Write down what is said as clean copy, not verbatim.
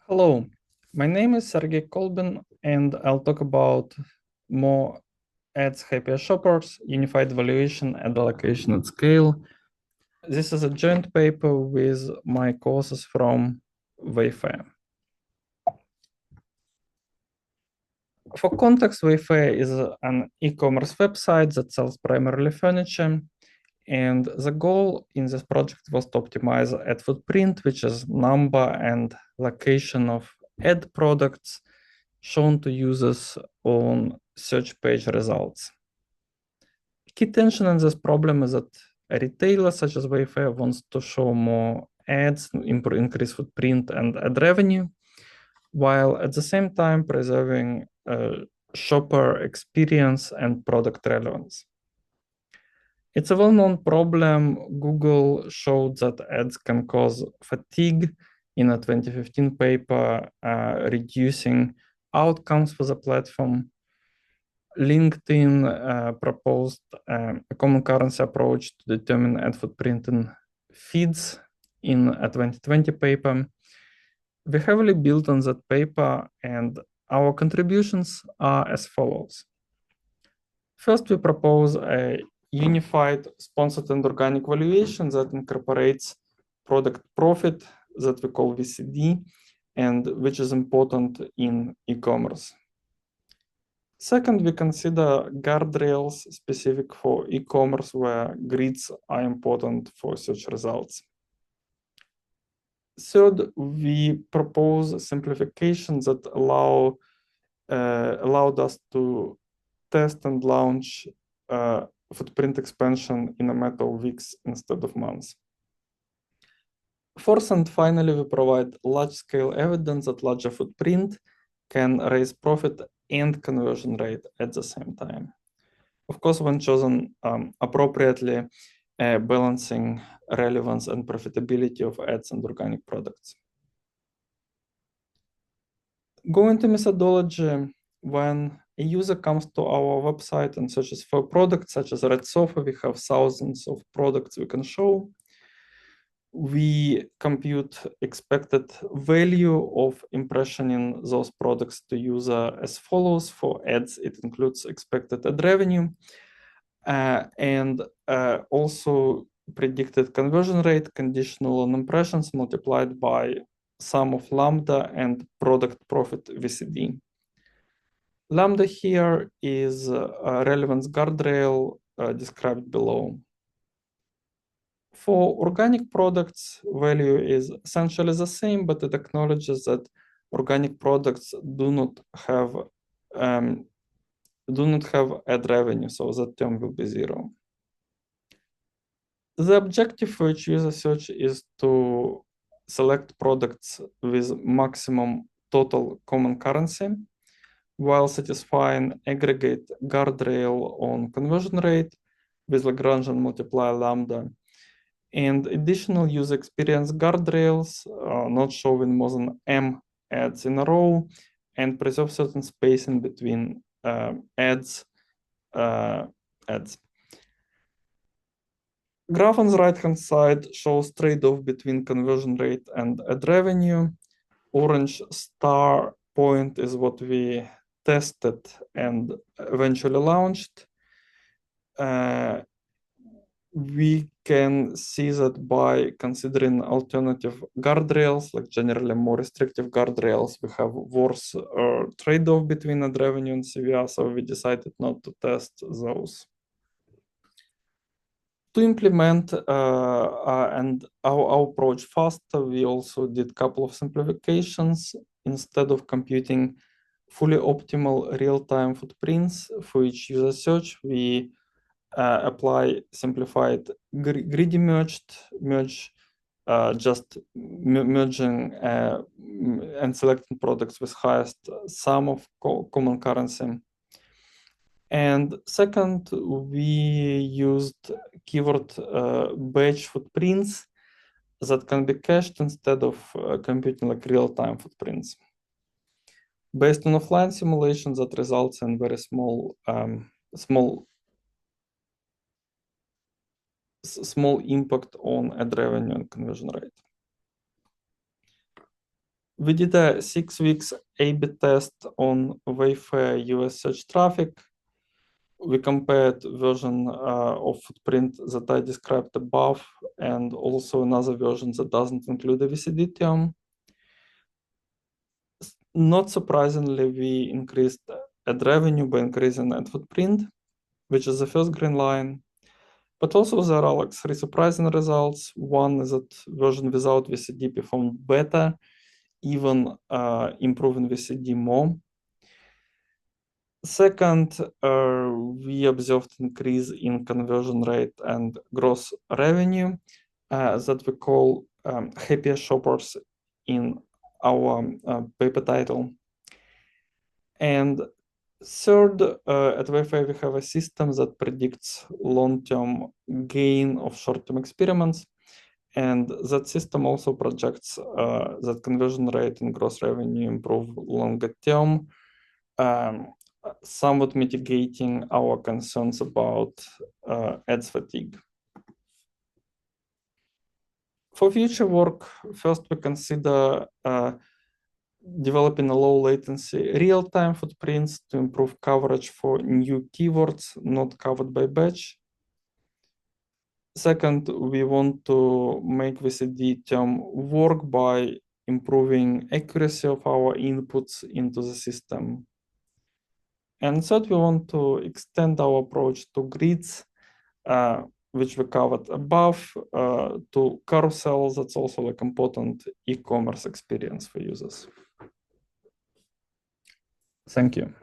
Hello, my name is Sergey Kolbin, and I'll talk about more ads happier shoppers, unified valuation, and allocation at scale. This is a joint paper with my courses from Wayfair. For context, Wayfair is an e-commerce website that sells primarily furniture. And the goal in this project was to optimize ad footprint, which is number and location of ad products shown to users on search page results. Key tension in this problem is that a retailer such as Wayfair wants to show more ads, increase footprint and ad revenue, while at the same time preserving shopper experience and product relevance. It's a well-known problem. Google showed that ads can cause fatigue in a 2015 paper, reducing outcomes for the platform. LinkedIn proposed a common currency approach to determine ad footprint in feeds in a 2020 paper. We heavily built on that paper, and our contributions are as follows. First, we propose a unified sponsored and organic valuation that incorporates product profit that we call VCD, and which is important in e-commerce. Second, we consider guardrails specific for e-commerce where grids are important for search results. Third, we propose simplifications that allowed us to test and launch footprint expansion in a matter of weeks instead of months. Fourth and finally, we provide large-scale evidence that larger footprint can raise profit and conversion rate at the same time. Of course, when chosen appropriately, balancing relevance and profitability of ads and organic products. Going to methodology, when a user comes to our website and searches for products such as red sofa, we have thousands of products we can show. We compute expected value of impression in those products to user as follows. For ads, it includes expected ad revenue and also predicted conversion rate conditional on impressions multiplied by sum of lambda and product profit VCD. Lambda here is a relevance guardrail described below. For organic products, value is essentially the same, but it acknowledges that organic products do not have ad revenue, so that term will be zero. The objective for each user search is to select products with maximum total common currency, while satisfying aggregate guardrail on conversion rate with Lagrangian multiplier lambda, and additional user experience guardrails not showing more than M ads in a row, and preserve certain spacing between ads. Graph on the right-hand side shows trade-off between conversion rate and ad revenue. Orange star point is what we tested and eventually launched. We can see that by considering alternative guardrails, like generally more restrictive guardrails, we have worse trade-off between ad revenue and CVR, so we decided not to test those. To implement and our approach faster, we also did a couple of simplifications. Instead of computing fully optimal real-time footprints for each user search, we apply simplified greedy merge, just merging and selecting products with highest sum of common currency. And second, we used keyword batch footprints that can be cached instead of computing like real-time footprints. Based on offline simulations, that results in very small impact on ad revenue and conversion rate. We did a 6 weeks A/B test on Wayfair US search traffic. We compared version of footprint that I described above and also another version that doesn't include the VCD term. Not surprisingly, we increased ad revenue by increasing ad footprint, which is the first green line. But also there are like 3 surprising results. One is that version without VCD performed better, even improving VCD more. Second, we observed increase in conversion rate and gross revenue that we call happier shoppers in our paper title. And third, at Wayfair, we have a system that predicts long-term gain of short-term experiments. And that system also projects that conversion rate and gross revenue improve longer term, somewhat mitigating our concerns about ads fatigue. For future work, first we consider developing a low latency real-time footprints to improve coverage for new keywords not covered by batch. Second, we want to make VCD term work by improving accuracy of our inputs into the system. And third, we want to extend our approach to grids, which we covered above, to carousels. That's also like important e-commerce experience for users. Thank you.